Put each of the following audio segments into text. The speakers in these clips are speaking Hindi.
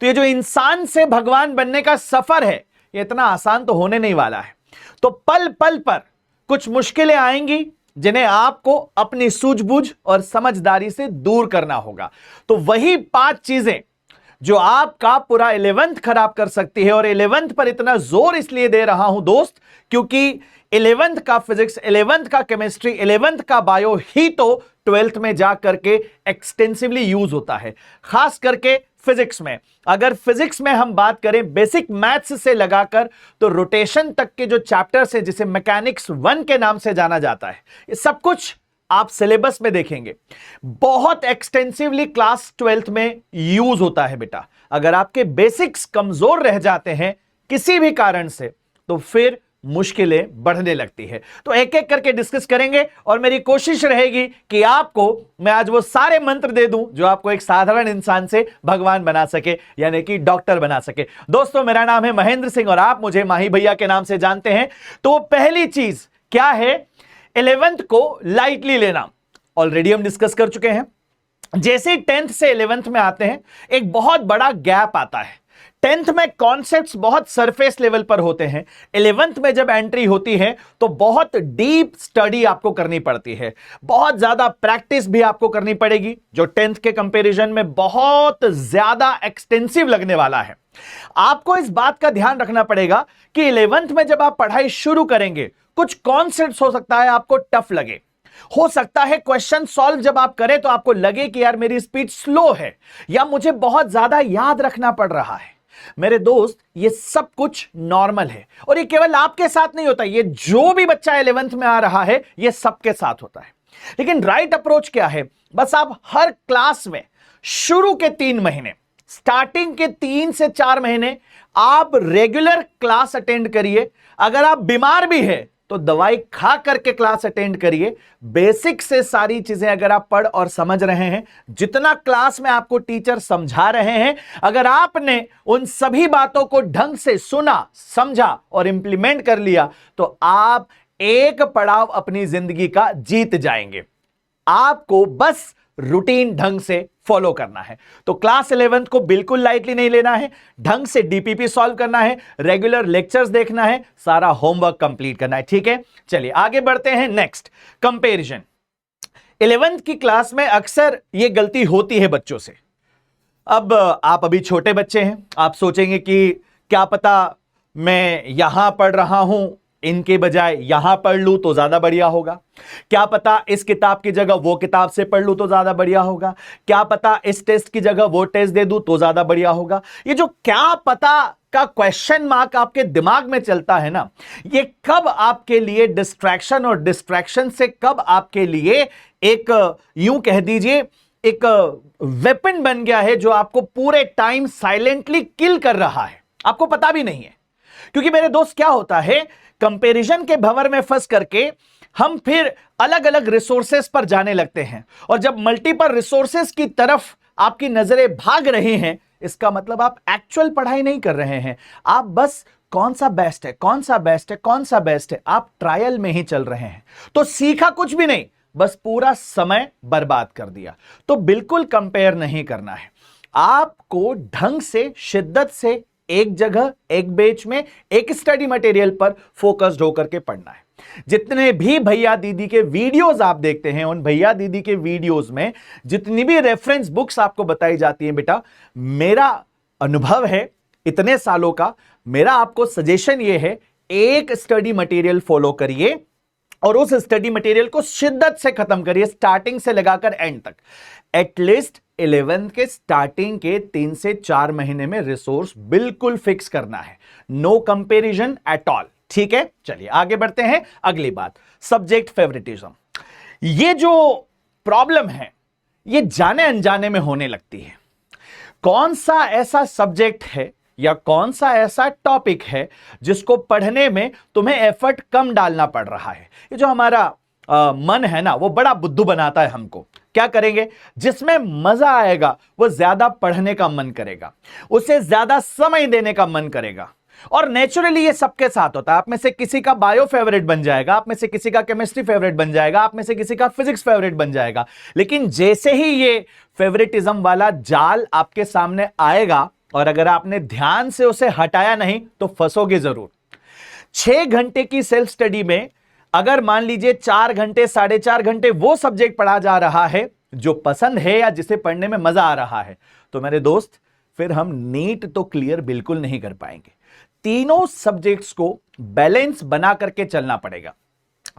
तो ये जो इंसान से भगवान बनने का सफर है, ये इतना आसान तो होने नहीं वाला है। तो पल पल पर कुछ मुश्किलें आएंगी जिन्हें आपको अपनी सूझबूझ और समझदारी से दूर करना होगा। तो वही 5 चीजें जो आपका पूरा 11th खराब कर सकती है। और 11th पर इतना जोर इसलिए दे रहा हूं दोस्त, क्योंकि 11th का फिजिक्स, 11th का केमिस्ट्री, 11th का बायो ही तो 12th में जा करके एक्सटेंसिवली यूज होता है, खास करके फिजिक्स में। अगर फिजिक्स में हम बात करें बेसिक मैथ्स से लगाकर तो रोटेशन तक के जो चैप्टर्स हैं, जिसे मैकेनिक्स 1 के नाम से जाना जाता है, ये सब कुछ आप सिलेबस में देखेंगे। बहुत एक्सटेंसिवली क्लास 12th में यूज होता है बेटा। अगर आपके बेसिक्स कमजोर रह जाते हैं किसी भी कारण से, तो फिर मुश्किलें बढ़ने लगती है। तो एक एक करके डिस्कस करेंगे और मेरी कोशिश रहेगी कि आपको मैं आज वो सारे मंत्र दे दूं जो आपको एक साधारण इंसान से भगवान बना सके, यानी कि डॉक्टर बना सके। दोस्तों, मेरा नाम है महेंद्र सिंह और आप मुझे माही भैया के नाम से जानते हैं। तो पहली चीज क्या है? 11th को लाइटली लेना ऑलरेडी हम डिस्कस कर चुके हैं। जैसे 10th से 11th में आते हैं, एक बहुत बड़ा गैप आता है। 10th में कॉन्सेप्ट्स बहुत सरफेस लेवल पर होते हैं। 11th में जब एंट्री होती है तो बहुत डीप स्टडी आपको करनी पड़ती है, बहुत ज्यादा प्रैक्टिस भी आपको करनी पड़ेगी, जो 10th के कंपैरिजन में बहुत ज्यादा एक्सटेंसिव लगने वाला है। आपको इस बात का ध्यान रखना पड़ेगा कि 11th में जब आप पढ़ाई शुरू करेंगे, कुछ कॉन्सेप्ट्स हो सकता है आपको टफ लगे, हो सकता है क्वेश्चन सॉल्व जब आप करें तो आपको लगे कि यार मेरी स्पीड स्लो है या मुझे बहुत ज्यादा याद रखना पड़ रहा है। मेरे दोस्त, ये सब कुछ नॉर्मल है और ये केवल आपके साथ नहीं होता, ये जो भी बच्चा 11th में आ रहा है ये सबके साथ होता है। लेकिन राइट अप्रोच क्या है? बस आप हर क्लास में शुरू के 3 महीने, स्टार्टिंग के 3 से 4 महीने आप रेगुलर क्लास अटेंड करिए। अगर आप बीमार भी है तो दवाई खा करके क्लास अटेंड करिए। बेसिक से सारी चीजें अगर आप पढ़ और समझ रहे हैं, जितना क्लास में आपको टीचर समझा रहे हैं, अगर आपने उन सभी बातों को ढंग से सुना, समझा और इंप्लीमेंट कर लिया, तो आप एक पड़ाव अपनी जिंदगी का जीत जाएंगे। आपको बस रूटीन ढंग से फॉलो करना है। तो क्लास 11th को बिल्कुल लाइटली नहीं लेना है, ढंग से डीपीपी सॉल्व करना है, रेगुलर लेक्चर्स देखना है, सारा होमवर्क कंप्लीट करना है। ठीक है, चलिए आगे बढ़ते हैं। Next, comparison. 11th की क्लास में अक्सर यह गलती होती है बच्चों से। अब आप अभी छोटे बच्चे हैं, आप सोचेंगे कि क्या पता मैं यहां पढ़ रहा हूं, इनके बजाय यहां पढ़ लूं तो ज्यादा बढ़िया होगा, क्या पता इस किताब की जगह वो किताब से पढ़ लूं तो ज्यादा बढ़िया होगा, क्या पता इस टेस्ट की जगह वो टेस्ट दे दूं तो ज्यादा बढ़िया होगा। ये जो क्या पता का क्वेश्चन मार्क आपके दिमाग में चलता है ना, ये कब आपके लिए डिस्ट्रैक्शन और डिस्ट्रैक्शन से कब आपके लिए एक, यूं कह दीजिए, एक वेपन बन गया है जो आपको पूरे टाइम साइलेंटली किल कर रहा है, आपको पता भी नहीं है। क्योंकि मेरे दोस्त, क्या होता है, कंपैरिजन के भंवर में फंस करके हम फिर अलग अलग रिसोर्सेस पर जाने लगते हैं, और जब मल्टीपल रिसोर्सेस की तरफ आपकी नजरें भाग रही हैं, इसका मतलब आप एक्चुअल पढ़ाई नहीं कर रहे हैं। आप बस कौन सा बेस्ट है, कौन सा बेस्ट है, कौन सा बेस्ट है, आप ट्रायल में ही चल रहे हैं। तो सीखा कुछ भी नहीं, बस पूरा समय बर्बाद कर दिया। तो बिल्कुल कंपेयर नहीं करना है। आपको ढंग से, शिद्दत से एक जगह, एक बेच में, एक स्टडी मटेरियल पर फोकस्ड होकर के पढ़ना है। जितने भी भैया दीदी के वीडियोस आप देखते हैं, उन भैया दीदी के वीडियोस में जितनी भी रेफरेंस बुक्स आपको बताई जाती हैं, बेटा, मेरा अनुभव है इतने सालों का, मेरा आपको सजेशन यह है, एक स्टडी मटेरियल फॉलो करिए और उस स्टडी मटेरियल को शिद्दत से खत्म करिए, स्टार्टिंग से लगाकर एंड तक। एटलीस्ट 11th के स्टार्टिंग के 3 से 4 महीने में रिसोर्स बिल्कुल फिक्स करना है। No comparison at all. ठीक है, चलिए आगे बढ़ते हैं। अगली बात, सब्जेक्ट फेवरेटिज्म। ये जो प्रॉब्लम है, ये जाने अनजाने में होने लगती है। कौन सा ऐसा सब्जेक्ट है या कौन सा ऐसा टॉपिक है जिसको पढ़ने में तुम्हें एफर्ट कम डालना पड़ रहा है? ये जो हमारा मन है ना, वो बड़ा बुद्धू बनाता है हमको। क्या करेंगे? जिसमें मजा आएगा वो ज्यादा पढ़ने का मन करेगा, उसे ज्यादा समय देने का मन करेगा। और नेचुरली ये सबके साथ होता है। आप में से किसी का बायो फेवरेट बन जाएगा, आप में से किसी का केमिस्ट्री फेवरेट बन जाएगा, आप में से किसी का फिजिक्स फेवरेट बन जाएगा। लेकिन जैसे ही ये फेवरेटिज्म वाला जाल आपके सामने आएगा, और अगर आपने ध्यान से उसे हटाया नहीं तो फंसोगे जरूर। 6 घंटे की सेल्फ स्टडी में अगर मान लीजिए 4 घंटे 4.5 घंटे वो सब्जेक्ट पढ़ा जा रहा है जो पसंद है या जिसे पढ़ने में मजा आ रहा है, तो मेरे दोस्त फिर हम नीट तो क्लियर बिल्कुल नहीं कर पाएंगे। तीनों सब्जेक्ट्स को बैलेंस बना करके चलना पड़ेगा।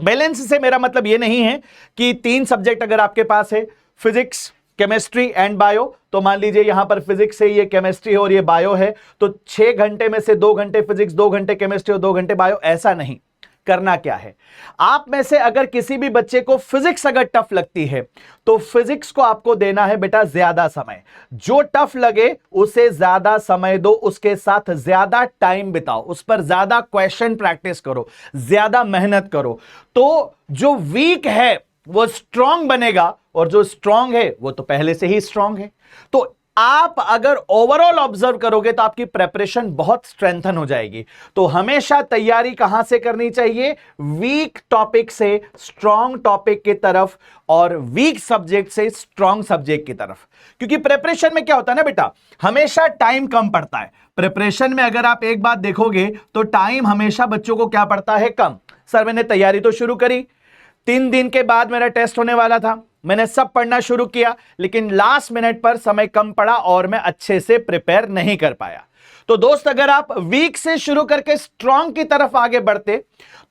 बैलेंस से मेरा मतलब यह नहीं है कि 3 सब्जेक्ट अगर आपके पास है, फिजिक्स, केमिस्ट्री एंड बायो, तो मान लीजिए यहां पर फिजिक्स है, ये केमिस्ट्री है और ये बायो है, तो 6 घंटे में से 2 घंटे फिजिक्स, 2 घंटे केमिस्ट्री और 2 घंटे बायो। ऐसा नहीं करना। क्या है, आप में से अगर किसी भी बच्चे को फिजिक्स अगर टफ लगती है तो फिजिक्स को आपको देना है बेटा ज्यादा समय। जो टफ लगे उसे ज्यादा समय दो, उसके साथ ज्यादा टाइम बिताओ, उस पर ज्यादा क्वेश्चन प्रैक्टिस करो, ज्यादा मेहनत करो। तो जो वीक है वो स्ट्रांग बनेगा और जो स्ट्रांग है वो तो पहले से ही स्ट्रांग है। तो आप अगर ओवरऑल ऑब्जर्व करोगे तो आपकी प्रेपरेशन बहुत स्ट्रेंथन हो जाएगी। तो हमेशा तैयारी कहां से करनी चाहिए? वीक टॉपिक से स्ट्रांग टॉपिक की तरफ और वीक सब्जेक्ट से स्ट्रांग सब्जेक्ट की तरफ। क्योंकि प्रेपरेशन में क्या होता है ना बेटा, हमेशा टाइम कम पड़ता है। प्रिपरेशन में अगर आप एक बात देखोगे तो टाइम हमेशा बच्चों को क्या पड़ता है? कम। सर मैंने तैयारी तो शुरू करी, 3 दिन के बाद मेरा टेस्ट होने वाला था, मैंने सब पढ़ना शुरू किया, लेकिन लास्ट मिनट पर समय कम पड़ा और मैं अच्छे से प्रिपेयर नहीं कर पाया। तो दोस्त अगर आप वीक से शुरू करके स्ट्रांग की तरफ आगे बढ़ते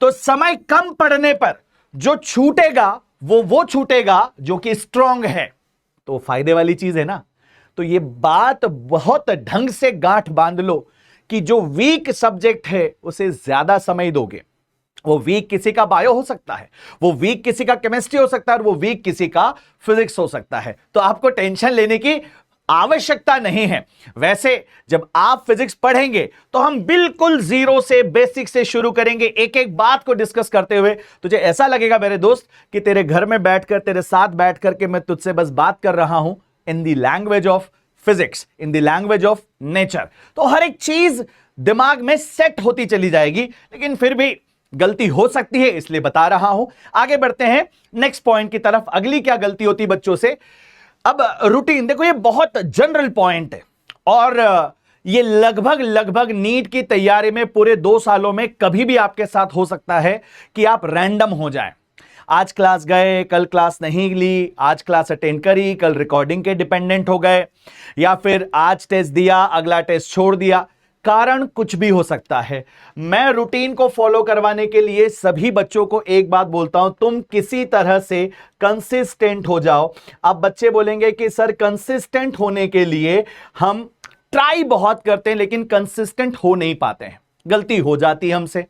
तो समय कम पड़ने पर जो छूटेगा वो छूटेगा जो कि स्ट्रांग है। तो फायदे वाली चीज है ना। तो ये बात बहुत ढंग से गांठ बांध लो कि जो वीक सब्जेक्ट है उसे ज्यादा समय दोगे। वो वीक किसी का बायो हो सकता है, वो वीक किसी का केमिस्ट्री हो सकता है और वो वीक किसी का फिजिक्स हो सकता है। तो आपको टेंशन लेने की आवश्यकता नहीं है। वैसे जब आप फिजिक्स पढ़ेंगे तो हम बिल्कुल जीरो से, बेसिक से शुरू करेंगे, एक एक बात को डिस्कस करते हुए। तुझे ऐसा लगेगा मेरे दोस्त कि तेरे घर में बैठकर, तेरे साथ बैठ करके मैं तुझसे बस बात कर रहा हूं in the language of physics, in the language of nature. तो हर एक चीज दिमाग में सेट होती चली जाएगी, लेकिन फिर भी गलती हो सकती है, इसलिए बता रहा हूं। आगे बढ़ते हैं नेक्स्ट पॉइंट की तरफ। अगली क्या गलती होती है बच्चों से? अब रूटीन देखो, ये बहुत जनरल पॉइंट है और ये लगभग नीट की तैयारी में पूरे 2 सालों में कभी भी आपके साथ हो सकता है कि आप रैंडम हो जाएं। आज क्लास गए, कल क्लास नहीं ली, आज क्लास अटेंड करी, कल रिकॉर्डिंग के डिपेंडेंट हो गए, या फिर आज टेस्ट दिया, अगला टेस्ट छोड़ दिया। कारण कुछ भी हो सकता है। मैं रूटीन को फॉलो करवाने के लिए सभी बच्चों को एक बात बोलता हूं, तुम किसी तरह से कंसिस्टेंट हो जाओ। अब बच्चे बोलेंगे कि सर कंसिस्टेंट होने के लिए हम ट्राई बहुत करते हैं लेकिन कंसिस्टेंट हो नहीं पाते हैं। गलती हो जाती है हमसे।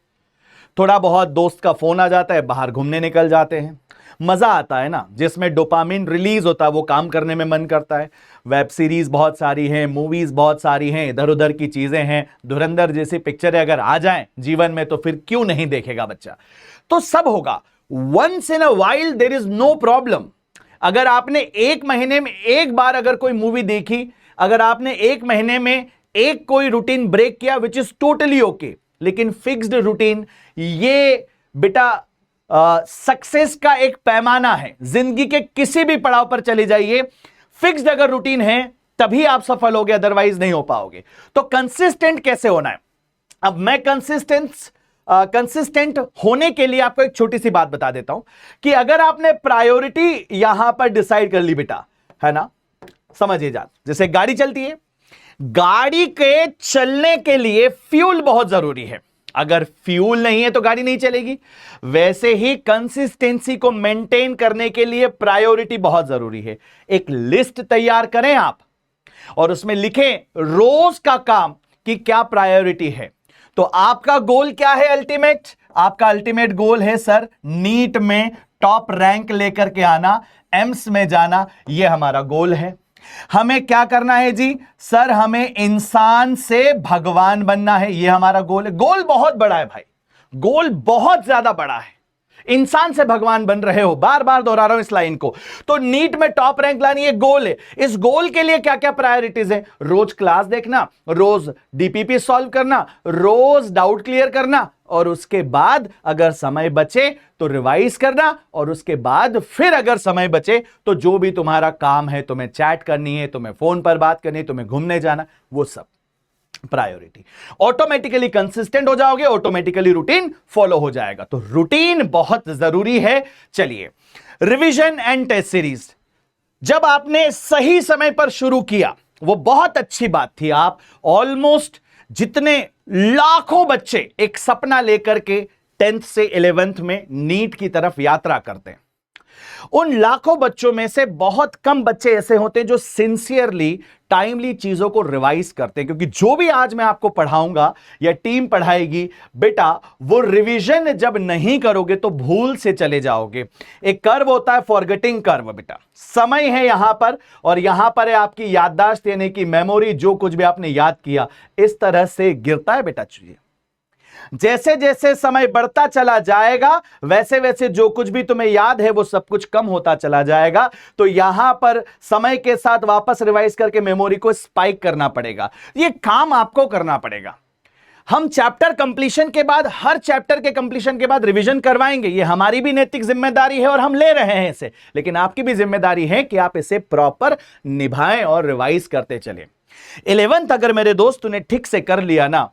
थोड़ा बहुत दोस्त का फोन आ जाता है, बाहर घूमने निकल जाते हैं, मजा आता है ना, जिसमें डोपामिन रिलीज होता है, वो काम करने में मन करता है। वेब सीरीज बहुत सारी हैं, मूवीज बहुत सारी हैं, इधर उधर की चीजें हैं। धुरंधर जैसी पिक्चरें अगर आ जाएं जीवन में तो फिर क्यों नहीं देखेगा बच्चा। तो सब होगा, once in a while there is no problem. अगर आपने 1 महीने में एक बार अगर कोई मूवी देखी, अगर आपने 1 महीने में एक कोई रूटीन ब्रेक किया, विच इज टोटली ओके। लेकिन फिक्स्ड रूटीन ये बेटा सक्सेस का एक पैमाना है। जिंदगी के किसी भी पड़ाव पर चले जाइए, फिक्स्ड अगर रूटीन है तभी आप सफल होगे, अदरवाइज नहीं हो पाओगे। तो कंसिस्टेंट कैसे होना है? अब मैं कंसिस्टेंट होने के लिए आपको एक छोटी सी बात बता देता हूं कि अगर आपने प्रायोरिटी यहां पर डिसाइड कर ली बेटा, है ना, समझिए जा, जैसे गाड़ी चलती है, गाड़ी के चलने के लिए फ्यूल बहुत जरूरी है। अगर फ्यूल नहीं है तो गाड़ी नहीं चलेगी। वैसे ही कंसिस्टेंसी को मेंटेन करने के लिए प्रायोरिटी बहुत जरूरी है। एक लिस्ट तैयार करें आप और उसमें लिखें रोज का काम कि क्या प्रायोरिटी है। तो आपका गोल क्या है अल्टीमेट? आपका अल्टीमेट गोल है सर नीट में टॉप रैंक लेकर के आना, एम्स में जाना, यह हमारा गोल है। हमें क्या करना है जी? सर हमें इंसान से भगवान बनना है, यह हमारा गोल है। गोल बहुत बड़ा है भाई, गोल बहुत ज्यादा बड़ा है। इंसान से भगवान बन रहे हो, बार बार दोहरा रहा हूं इस लाइन को। तो नीट में टॉप रैंक लानी ये गोल है। इस गोल के लिए क्या क्या प्रायोरिटीज है? रोज क्लास देखना, रोज डीपीपी सॉल्व करना, रोज डाउट क्लियर करना, और उसके बाद अगर समय बचे तो रिवाइज करना, और उसके बाद फिर अगर समय बचे तो जो भी तुम्हारा काम है, तुम्हें चैट करनी है, तुम्हें फोन पर बात करनी है, तुम्हें घूमने जाना, वो सब। प्रायोरिटी। ऑटोमेटिकली कंसिस्टेंट हो जाओगे, ऑटोमेटिकली रूटीन फॉलो हो जाएगा। तो रूटीन बहुत जरूरी है। चलिए, रिवीजन एंड टेस्ट सीरीज जब आपने सही समय पर शुरू किया वो बहुत अच्छी बात थी। आप ऑलमोस्ट जितने लाखों बच्चे एक सपना लेकर के 10th से 11th में नीट की तरफ यात्रा करते हैं, उन लाखों बच्चों में से बहुत कम बच्चे ऐसे होते हैं जो सिंसियरली टाइमली चीजों को रिवाइज करते हैं। क्योंकि जो भी आज मैं आपको पढ़ाऊंगा या टीम पढ़ाएगी, बेटा वो रिवीजन जब नहीं करोगे तो भूल से चले जाओगे। एक कर्व होता है फॉरगेटिंग कर्व, बेटा समय है यहां पर, और यहां पर है आपकी याददाश्त यानी कि मेमोरी। जो कुछ भी आपने याद किया इस तरह से गिरता है बेटा। चुनिए, जैसे जैसे समय बढ़ता चला जाएगा वैसे वैसे जो कुछ भी तुम्हें याद है वो सब कुछ कम होता चला जाएगा। तो यहां पर समय के साथ वापस रिवाइज करके मेमोरी को स्पाइक करना पड़ेगा। ये काम आपको करना पड़ेगा। हम चैप्टर कंप्लीशन के बाद, हर चैप्टर के कंप्लीशन के बाद रिवीजन करवाएंगे, ये हमारी भी नैतिक जिम्मेदारी है और हम ले रहे हैं इसे। लेकिन आपकी भी जिम्मेदारी है कि आप इसे प्रॉपर निभाएं और रिवाइज करते चलें। 11th अगर मेरे दोस्त तूने ठीक से कर लिया ना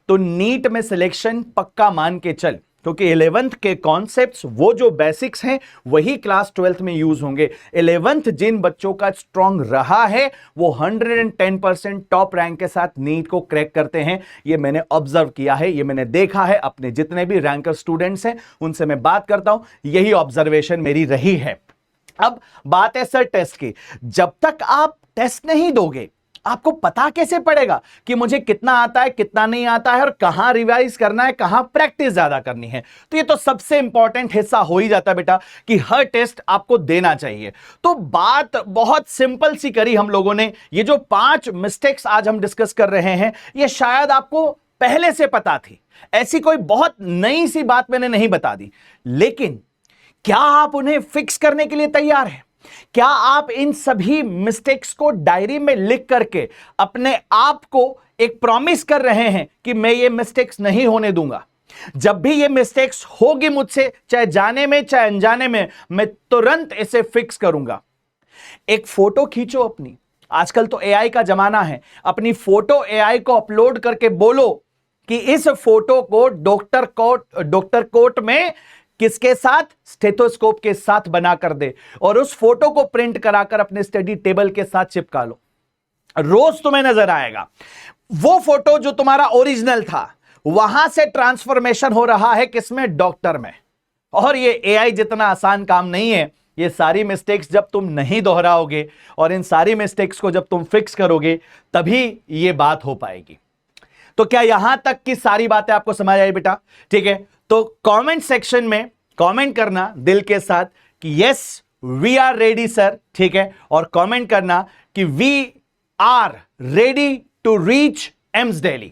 तो नीट में सिलेक्शन पक्का मान के चल। क्योंकि 11th के कॉन्सेप्ट्स, वो जो बेसिक्स हैं वही क्लास 12th में यूज होंगे। 11th जिन बच्चों का स्ट्रांग रहा है वो 110% टॉप रैंक के साथ नीट को क्रैक करते हैं। ये मैंने ऑब्जर्व किया है, ये मैंने देखा है। अपने जितने भी रैंकर स्टूडेंट्स हैं उनसे मैं बात करता हूं, यही ऑब्जर्वेशन मेरी रही है। अब बात है सर टेस्ट की। जब तक आप टेस्ट नहीं दोगे आपको पता कैसे पड़ेगा कि मुझे कितना आता है, कितना नहीं आता है, और कहां रिवाइज करना है, कहां प्रैक्टिस ज्यादा करनी है। तो ये तो सबसे इंपॉर्टेंट हिस्सा हो ही जाता है बेटा कि हर टेस्ट आपको देना चाहिए। तो बात बहुत सिंपल सी करी हम लोगों ने। ये जो 5 मिस्टेक्स आज हम डिस्कस कर रहे हैं ये शायद आपको पहले से पता थी, ऐसी कोई बहुत नई सी बात मैंने नहीं बता दी। लेकिन क्या आप उन्हें फिक्स करने के लिए तैयार हैं? क्या आप इन सभी मिस्टेक्स को डायरी में लिख करके अपने आप को एक प्रॉमिस कर रहे हैं कि मैं ये मिस्टेक्स नहीं होने दूंगा? जब भी ये मिस्टेक्स होगी मुझसे, चाहे जाने में चाहे अनजाने में, मैं तुरंत इसे फिक्स करूंगा। एक फोटो खींचो अपनी, आजकल तो एआई का जमाना है। अपनी फोटो एआई को अपलोड करके बोलो कि इस फोटो को डॉक्टर कोट में किसके साथ, स्टेथोस्कोप के साथ बनाकर दे, और उस फोटो को प्रिंट कराकर अपने स्टडी टेबल के साथ चिपका लो। रोज तुम्हें नजर आएगा वो फोटो जो तुम्हारा ओरिजिनल था, वहां से ट्रांसफॉर्मेशन हो रहा है किसमें, डॉक्टर में। और ये एआई जितना आसान काम नहीं है। ये सारी मिस्टेक्स जब तुम नहीं दोहराओगे और इन सारी मिस्टेक्स को जब तुम फिक्स करोगे तभी ये बात हो पाएगी। तो क्या यहां तक की सारी बातें आपको समझ आई बेटा? ठीक है, तो कमेंट सेक्शन में कमेंट करना दिल के साथ कि yes we are ready sir, ठीक है, और कमेंट करना कि we are ready to reach AIIMS Delhi.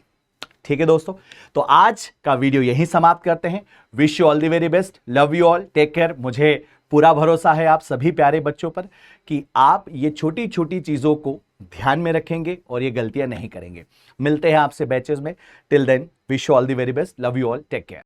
ठीक है दोस्तों, तो आज का वीडियो यहीं समाप्त करते हैं। Wish you all the very best, love you all, take care. मुझे पूरा भरोसा है आप सभी प्यारे बच्चों पर कि आप ये छोटी छोटी चीजों को ध्यान में रखेंगे और ये गलतियां नहीं करेंगे। मिलते हैं आपसे बैचेस में। Till then wish you all the very best, love you all, take care.